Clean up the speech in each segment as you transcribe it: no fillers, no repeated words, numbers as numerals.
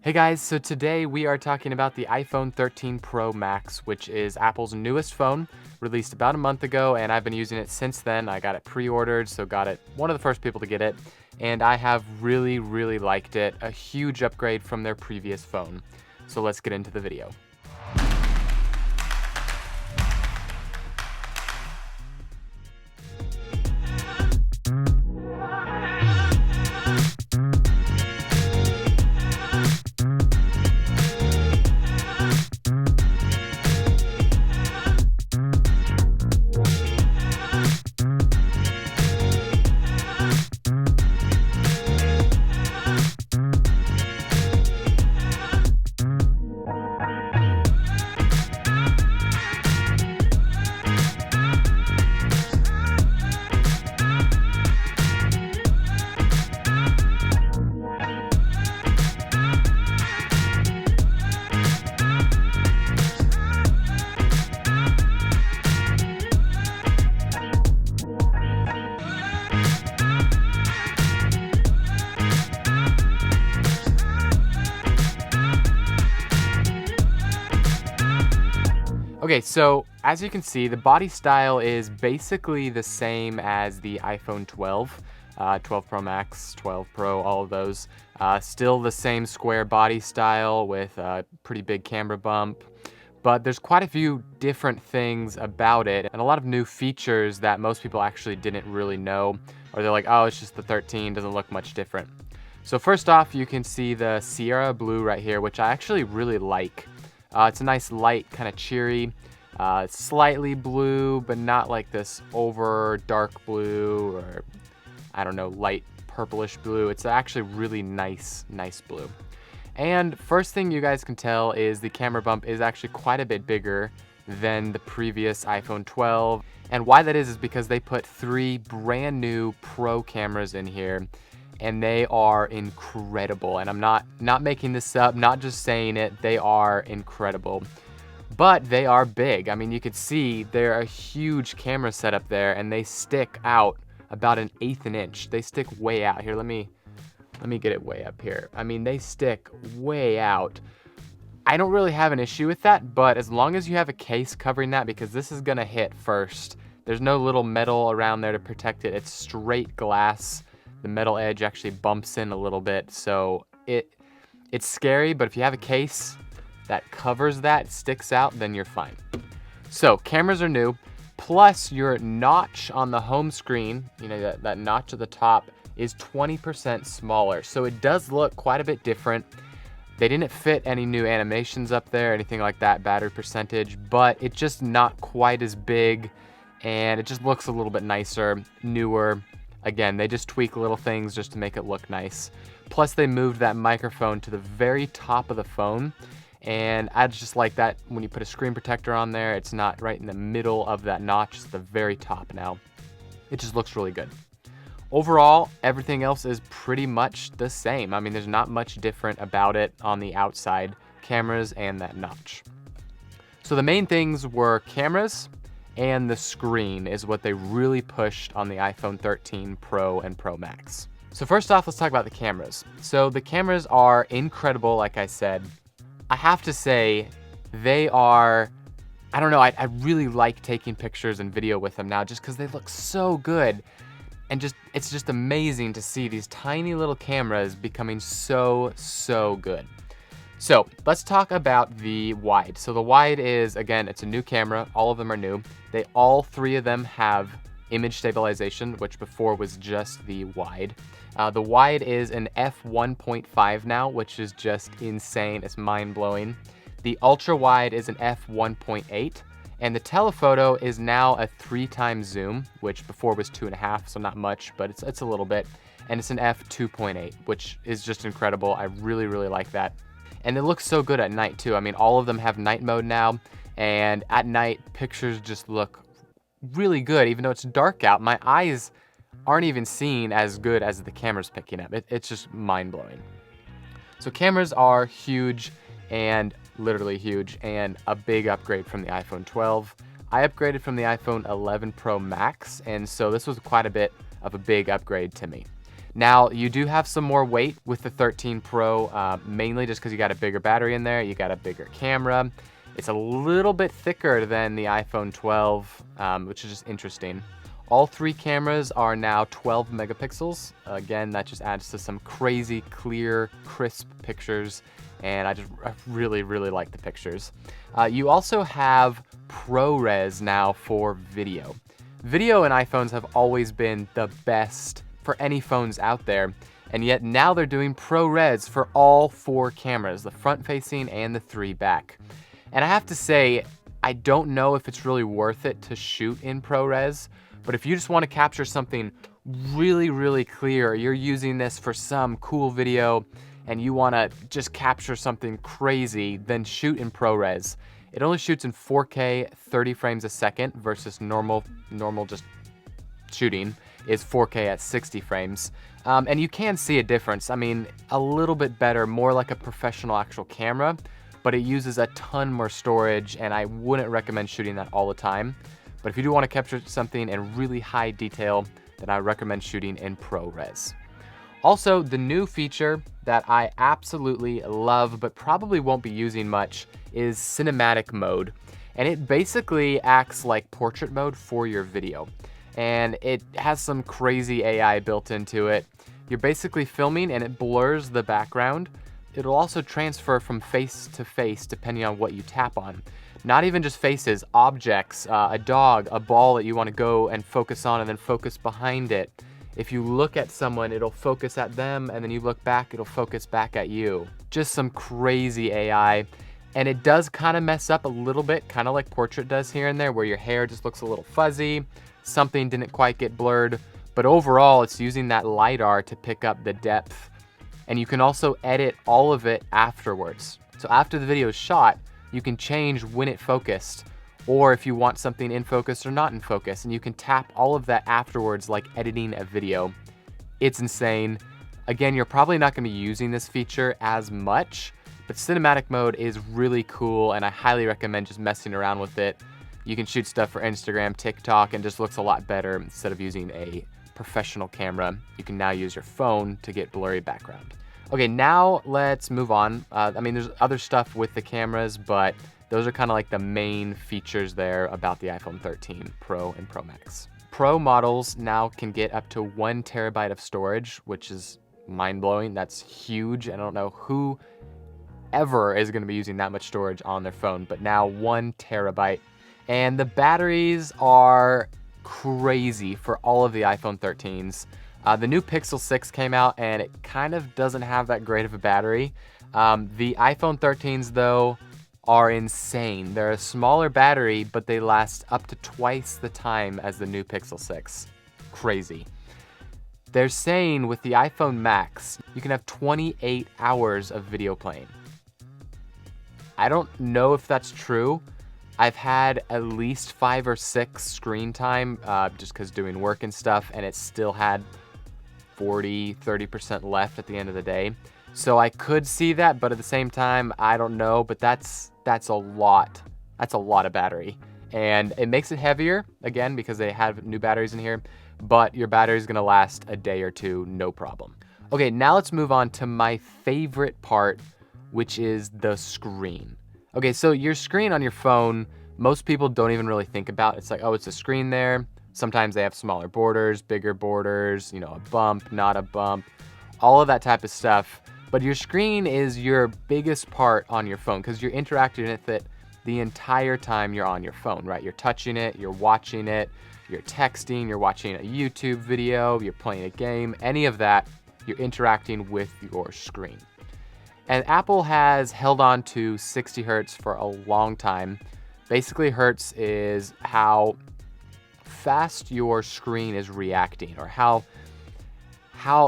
Hey guys, so today we are talking about the iPhone 13 Pro Max, which is Apple's newest phone, released about a month ago, and I've been using it since then. I got it pre-ordered, so got it one of the first people to get it, and I have really liked it. A huge upgrade from their previous phone. So let's get into the video. Okay, so as you can see, the body style is basically the same as the iPhone 12, 12 Pro Max, 12 Pro, all of those. Still the same square body style with a pretty big camera bump, but there's quite a few different things about it and a lot of new features that most people actually didn't really know, or they're like, oh, it's just the 13, doesn't look much different. So first off, you can see the Sierra Blue right here, which I actually really like. It's a nice light, kind of cheery, slightly blue, but not like this over dark blue or, I don't know, light purplish blue. It's actually really nice blue. And first thing you guys can tell is the camera bump is actually quite a bit bigger than the previous iPhone 12. And why that is because they put 3 brand new Pro cameras in here, and they are incredible. And I'm not making this up, not just saying it, they are incredible. But they are big. I mean, you could see they're a huge camera setup there, and they stick out about 1/8 an inch. They stick way out. Here, let me get it way up here. I mean, they stick way out. I don't really have an issue with that, but as long as you have a case covering that, because this is gonna hit first. There's no little metal around there to protect it. It's straight glass. The metal edge actually bumps in a little bit, so it's scary, but if you have a case that covers that, sticks out, then you're fine. So cameras are new, plus your notch on the home screen, you know, that notch at the top is 20% smaller. So it does look quite a bit different. They didn't fit any new animations up there, anything like that, battery percentage, but it's just not quite as big, and it just looks a little bit nicer, newer. Again, they just tweak little things just to make it look nice. Plus they moved that microphone to the very top of the phone, and I just like that when you put a screen protector on there, it's not right in the middle of that notch, it's the very top now. It just looks really good. Overall, everything else is pretty much the same. I mean, there's not much different about it on the outside cameras and that notch. So the main things were cameras and the screen is what they really pushed on the iPhone 13 Pro and Pro Max. So first off, let's talk about the cameras. So the cameras are incredible, like I said. I have to say, they are, I don't know, I really like taking pictures and video with them now just because they look so good. And it's just amazing to see these tiny little cameras becoming so good. So let's talk about the wide. So the wide is, again, it's a new camera. All of them are new. All 3 of them have image stabilization, which before was just the wide. The wide is an f1.5 now, which is just insane. It's mind-blowing. The ultra wide is an f1.8, and the telephoto is now a 3x zoom, which before was 2.5, so not much, but it's a little bit. And it's an f2.8, which is just incredible. I really like that. And it looks so good at night too. I mean, all of them have night mode now, and at night, pictures just look really good. Even though it's dark out, my eyes aren't even seeing as good as the camera's picking up. It's just mind-blowing. So cameras are huge, and literally huge, and a big upgrade from the iPhone 12. I upgraded from the iPhone 11 Pro Max, and so this was quite a bit of a big upgrade to me. Now, you do have some more weight with the 13 Pro, mainly just because you got a bigger battery in there, you got a bigger camera. It's a little bit thicker than the iPhone 12, which is just interesting. All 3 cameras are now 12 megapixels. Again, that just adds to some crazy, clear, crisp pictures, and I really, really like the pictures. You also have ProRes now for video. Video in iPhones have always been the best for any phones out there, and yet now they're doing ProRes for all 4 cameras, the front-facing and the 3 back. And I have to say, I don't know if it's really worth it to shoot in ProRes, but if you just want to capture something really, really clear, you're using this for some cool video, and you want to just capture something crazy, then shoot in ProRes. It only shoots in 4K 30 frames a second versus normal just shooting is 4K at 60 frames. And you can see a difference. I mean, a little bit better, more like a professional actual camera, but it uses a ton more storage, and I wouldn't recommend shooting that all the time. But if you do want to capture something in really high detail, then I recommend shooting in ProRes. Also, the new feature that I absolutely love but probably won't be using much is cinematic mode. And it basically acts like portrait mode for your video. And it has some crazy AI built into it. You're basically filming and it blurs the background. It'll also transfer from face to face depending on what you tap on. Not even just faces, objects, a dog, a ball that you want to go and focus on and then focus behind it. If you look at someone, it'll focus at them, and then you look back, it'll focus back at you. Just some crazy AI. And it does kind of mess up a little bit, kind of like portrait does here and there, where your hair just looks a little fuzzy, something didn't quite get blurred, but overall it's using that LiDAR to pick up the depth. And you can also edit all of it afterwards. So after the video is shot, you can change when it focused, or if you want something in focus or not in focus, and you can tap all of that afterwards like editing a video. It's insane. Again, you're probably not gonna be using this feature as much, but cinematic mode is really cool, and I highly recommend just messing around with it. You can shoot stuff for Instagram, TikTok, and just looks a lot better. Instead of using a professional camera, you can now use your phone to get blurry background. Okay, now let's move on. I mean, there's other stuff with the cameras, but those are kind of like the main features there about the iPhone 13 Pro and Pro Max. Pro models now can get up to 1 terabyte of storage, which is mind-blowing. That's huge. I don't know who ever is going to be using that much storage on their phone, but now 1 terabyte. And the batteries are crazy for all of the iPhone 13s. The new Pixel 6 came out, and it kind of doesn't have that great of a battery. The iPhone 13s, though, are insane. They're a smaller battery, but they last up to twice the time as the new Pixel 6. Crazy. They're saying with the iPhone Max, you can have 28 hours of video playing. I don't know if that's true. I've had at least 5 or 6 screen time, just because doing work and stuff, and it still had 30% left at the end of the day. So I could see that, but at the same time, I don't know, but that's a lot. That's a lot of battery. And it makes it heavier, again, because they have new batteries in here, but your battery is gonna last a day or two, no problem. Okay, now let's move on to my favorite part, which is the screen. Okay, so your screen on your phone, most people don't even really think about. It's like, oh, it's a screen there. Sometimes they have smaller borders, bigger borders, you know, a bump, not a bump, all of that type of stuff. But your screen is your biggest part on your phone because you're interacting with it the entire time you're on your phone, right? You're touching it, you're watching it, you're texting, you're watching a YouTube video, you're playing a game, any of that, you're interacting with your screen. And Apple has held on to 60 hertz for a long time. Basically, hertz is how fast your screen is reacting, or how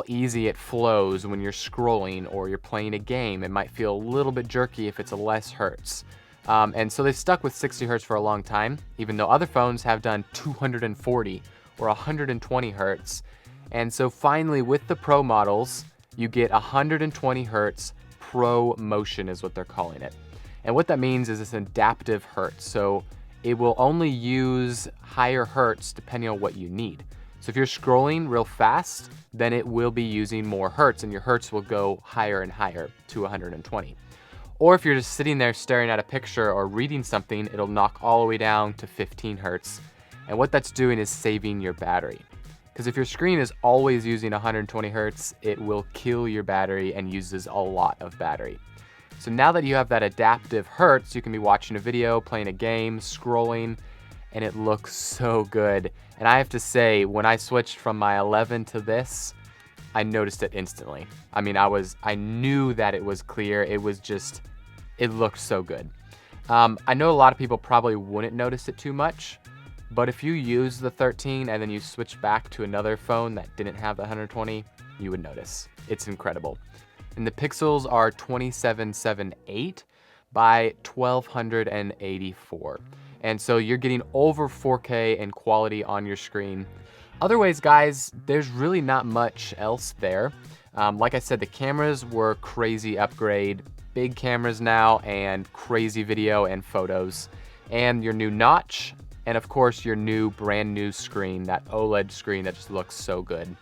easy it flows when you're scrolling or you're playing a game. It might feel a little bit jerky if it's a less hertz. And so they stuck with 60 hertz for a long time, even though other phones have done 240 or 120 hertz. And so finally, with the Pro models, you get 120 hertz Pro Motion is what they're calling it. And what that means is it's an adaptive hertz. So it will only use higher hertz depending on what you need. So if you're scrolling real fast, then it will be using more hertz, and your hertz will go higher and higher to 120. Or if you're just sitting there staring at a picture or reading something, it'll knock all the way down to 15 hertz. And what that's doing is saving your battery. Because if your screen is always using 120 hertz, it will kill your battery and uses a lot of battery. So now that you have that adaptive hertz, you can be watching a video, playing a game, scrolling, and it looks so good. And I have to say, when I switched from my 11 to this, I noticed it instantly. I mean, I knew that it was clear. It looked so good. I know a lot of people probably wouldn't notice it too much, but if you use the 13 and then you switch back to another phone that didn't have the 120, you would notice. It's incredible. And the pixels are 2778 by 1284. And so you're getting over 4K in quality on your screen. Otherwise, guys, there's really not much else there. Like I said, the cameras were crazy upgrade, big cameras now, and crazy video and photos. And your new notch, and of course your new brand new screen, that OLED screen that just looks so good.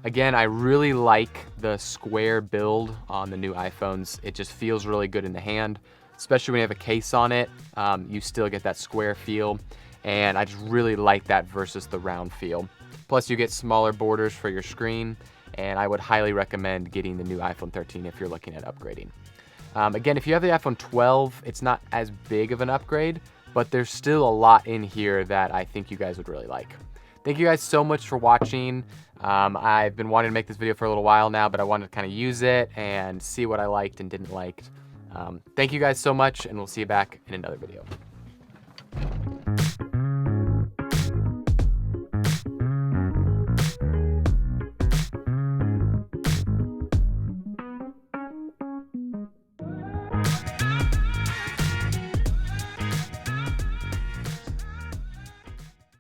Again, I really like the square build on the new iPhones. It just feels really good in the hand, especially when you have a case on it. You still get that square feel, and I just really like that versus the round feel. Plus, you get smaller borders for your screen, and I would highly recommend getting the new iPhone 13 if you're looking at upgrading. Again, if you have the iPhone 12, it's not as big of an upgrade, but there's still a lot in here that I think you guys would really like. Thank you guys so much for watching. I've been wanting to make this video for a little while now, but I wanted to kind of use it and see what I liked and didn't like. Thank you guys so much, and we'll see you back in another video.